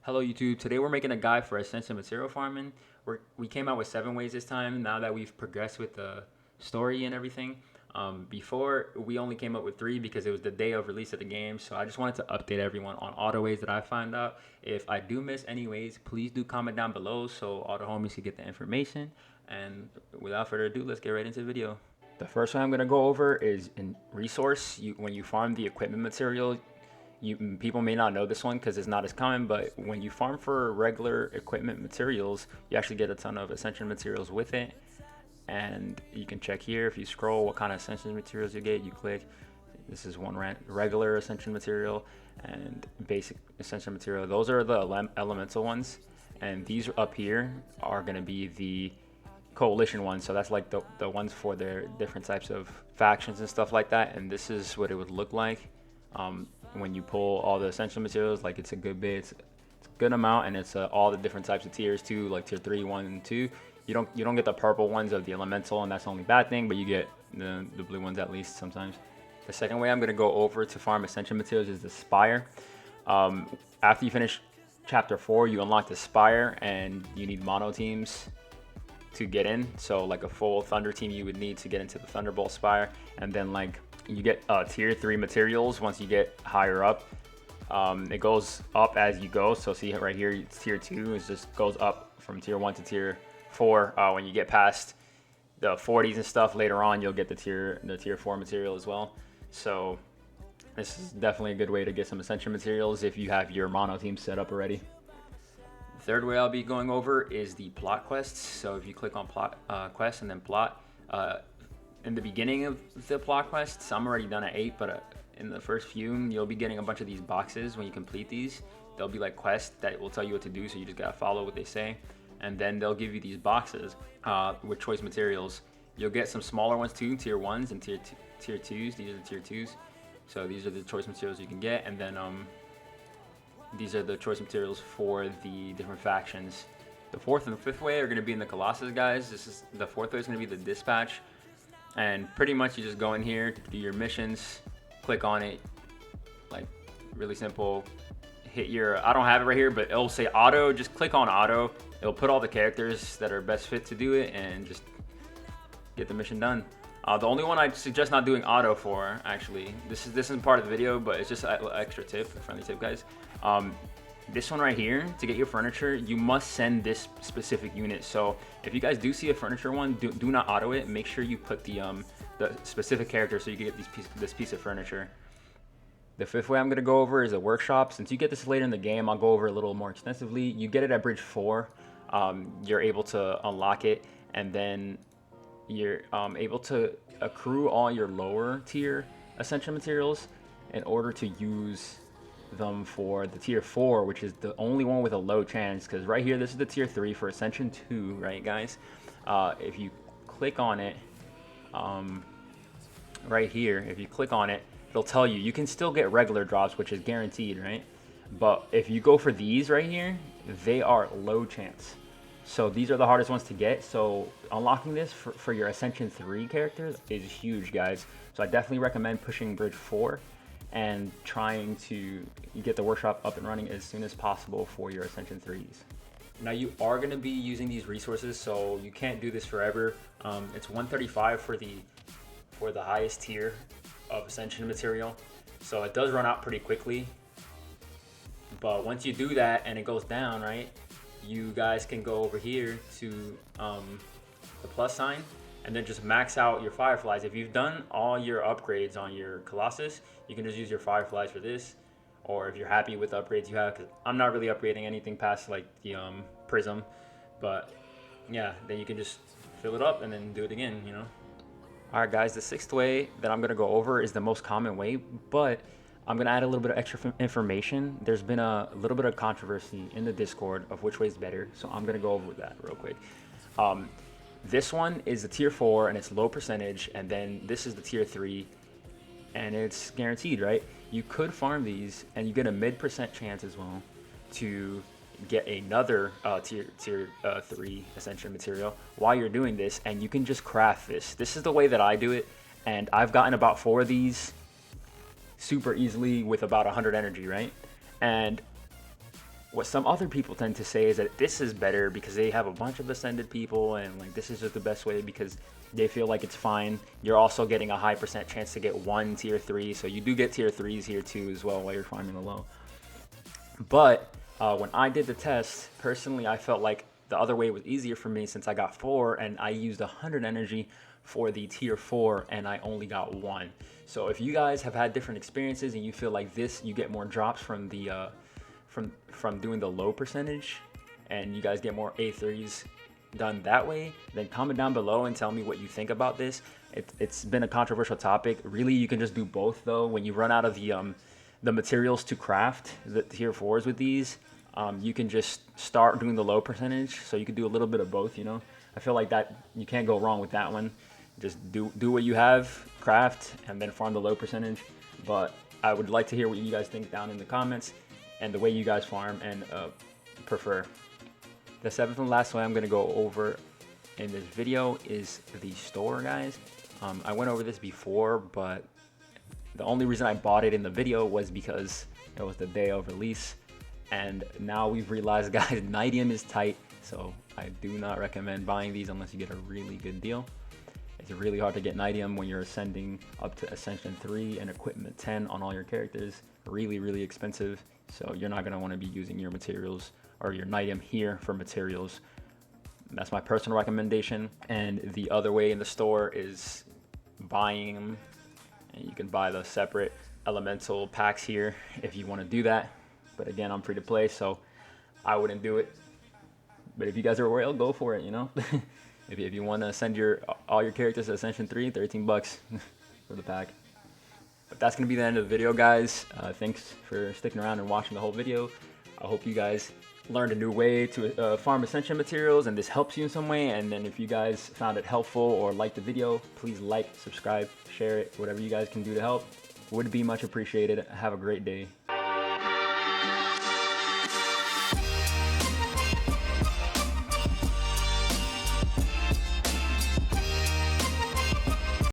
Hello YouTube, today we're making a guide for Ascension material farming. We came out with 7 ways this time, now that we've progressed with the story and everything. Before, we only came up with 3 because it was the day of release of the game, so I just wanted to update everyone on all the ways that I found out. If I do miss any ways, please do comment down below so all the homies can get the information. And without further ado, let's get right into the video. The first one I'm going to go over is in resource. When you farm the equipment material, people may not know this one because it's not as common, but when you farm for regular equipment materials, you actually get a ton of Ascension materials with it. And you can check here, if you scroll, what kind of Ascension materials you get. You click, this is one regular Ascension material and basic Ascension material. Those are the elemental ones, and these up here are going to be the coalition ones. So that's like the ones for their different types of factions and stuff like that. And this is what it would look like when you pull all the Ascension materials. Like, it's a good bit, it's a good amount, and it's all the different types of tiers too, like tier 3, 1, and 2. You don't get the purple ones of the elemental, and that's the only bad thing, but you get the blue ones at least sometimes. The second way I'm going to go over to farm Ascension materials is the Spire. After you finish chapter 4, you unlock the Spire, and you need mono teams to get in. So like a full Thunder team you would need to get into the Thunderbolt Spire, and then like you get tier 3 materials once you get higher up. It goes up as you go, so see right here, it's tier 2, it just goes up from tier 1 to tier 4. When you get past the 40s and stuff later on, you'll get the tier 4 material as well. So this is definitely a good way to get some Ascension materials if you have your mono team set up already. The third way I'll be going over is the plot quests. So if you click on plot quests and then plot, in the beginning of the plot quests, I'm already done at 8, but in the first few, you'll be getting a bunch of these boxes. When you complete these, they'll be like quests that will tell you what to do, so you just gotta follow what they say. And then they'll give you these boxes with choice materials. You'll get some smaller ones too, tier 1s and tier 2s. These are the tier 2s. So these are the choice materials you can get, and then these are the choice materials for the different factions. The 4th and the 5th way are going to be in the Colossus, guys. The 4th way is going to be the dispatch, and pretty much you just go in here, do your missions, click on it, like really simple. Hit your, I don't have it right here, but it'll say auto. Just click on auto. It'll put all the characters that are best fit to do it, and just get the mission done. The only one I'd suggest not doing auto for, actually, this isn't part of the video, but it's just an extra tip, a friendly tip, guys. This one right here, to get your furniture, you must send this specific unit. So if you guys do see a furniture one, do not auto it. Make sure you put the specific character so you can get this piece of furniture. The 5th way I'm going to go over is a workshop. Since you get this later in the game, I'll go over a little more extensively. You get it at bridge 4. You're able to unlock it, and then you're able to accrue all your lower tier Ascension materials in order to use them for the tier 4, which is the only one with a low chance. Because right here, this is the tier 3 for Ascension 2, right, guys? If you click on it, right here, if you click on it, it'll tell you you can still get regular drops, which is guaranteed, right? But if you go for these right here, they are low chance. So these are the hardest ones to get. So unlocking this for your Ascension 3 characters is huge, guys. So I definitely recommend pushing bridge 4 and trying to get the workshop up and running as soon as possible for your Ascension 3s. Now you are going to be using these resources, so you can't do this forever. It's 135 for the highest tier of Ascension material, so it does run out pretty quickly. But once you do that and it goes down, right, you guys can go over here to the plus sign and then just max out your fireflies. If you've done all your upgrades on your Colossus, you can just use your fireflies for this. Or if you're happy with the upgrades you have, because I'm not really upgrading anything past like the prism, but yeah, then you can just fill it up and then do it again, you know. All right, guys, the 6th way that I'm going to go over is the most common way, but I'm going to add a little bit of extra information. There's been a little bit of controversy in the Discord of which way is better, so I'm going to go over that real quick. This one is the tier 4, and it's low percentage, and then this is the tier 3, and it's guaranteed, right? You could farm these, and you get a mid% chance as well to get another tier 3 Ascension material while you're doing this, and you can just craft this. This is the way that I do it, and I've gotten about 4 of these super easily with about 100 energy, right? And what some other people tend to say is that this is better because they have a bunch of ascended people, and like this is just the best way because they feel like it's fine. You're also getting a high percent chance to get 1 tier 3, so you do get tier 3s here too as well while you're farming the low. But when I did the test, personally, I felt like the other way was easier for me since I got 4 and I used 100 energy for the tier 4 and I only got 1. So if you guys have had different experiences and you feel like this, you get more drops from the from doing the low percentage, and you guys get more A3s done that way, then comment down below and tell me what you think about this. It's been a controversial topic. Really, you can just do both though. When you run out of the materials to craft the tier 4s with these, you can just start doing the low percentage. So you can do a little bit of both, you know. I feel like that you can't go wrong with that one. Just do what you have, craft, and then farm the low percentage. But I would like to hear what you guys think down in the comments and the way you guys farm and prefer. The 7th and last way I'm going to go over in this video is the store, guys. I went over this before, but the only reason I bought it in the video was because it was the day of release. And now we've realized, guys, Nidium is tight. So I do not recommend buying these unless you get a really good deal. It's really hard to get Nidium when you're ascending up to Ascension 3 and Equipment 10 on all your characters. Really, really expensive. So you're not going to want to be using your materials or your Nidium here for materials. That's my personal recommendation. And the other way in the store is buying them. And you can buy the separate elemental packs here if you want to do that. But again, I'm free to play, so I wouldn't do it. But if you guys are royal, go for it, you know? If you want to send all your characters to Ascension 3, 13 bucks for the pack. But that's going to be the end of the video, guys. Thanks for sticking around and watching the whole video. I hope you guys learned a new way to farm Ascension materials and this helps you in some way. And then if you guys found it helpful or liked the video, please like, subscribe, share it, whatever you guys can do to help. Would be much appreciated. Have a great day.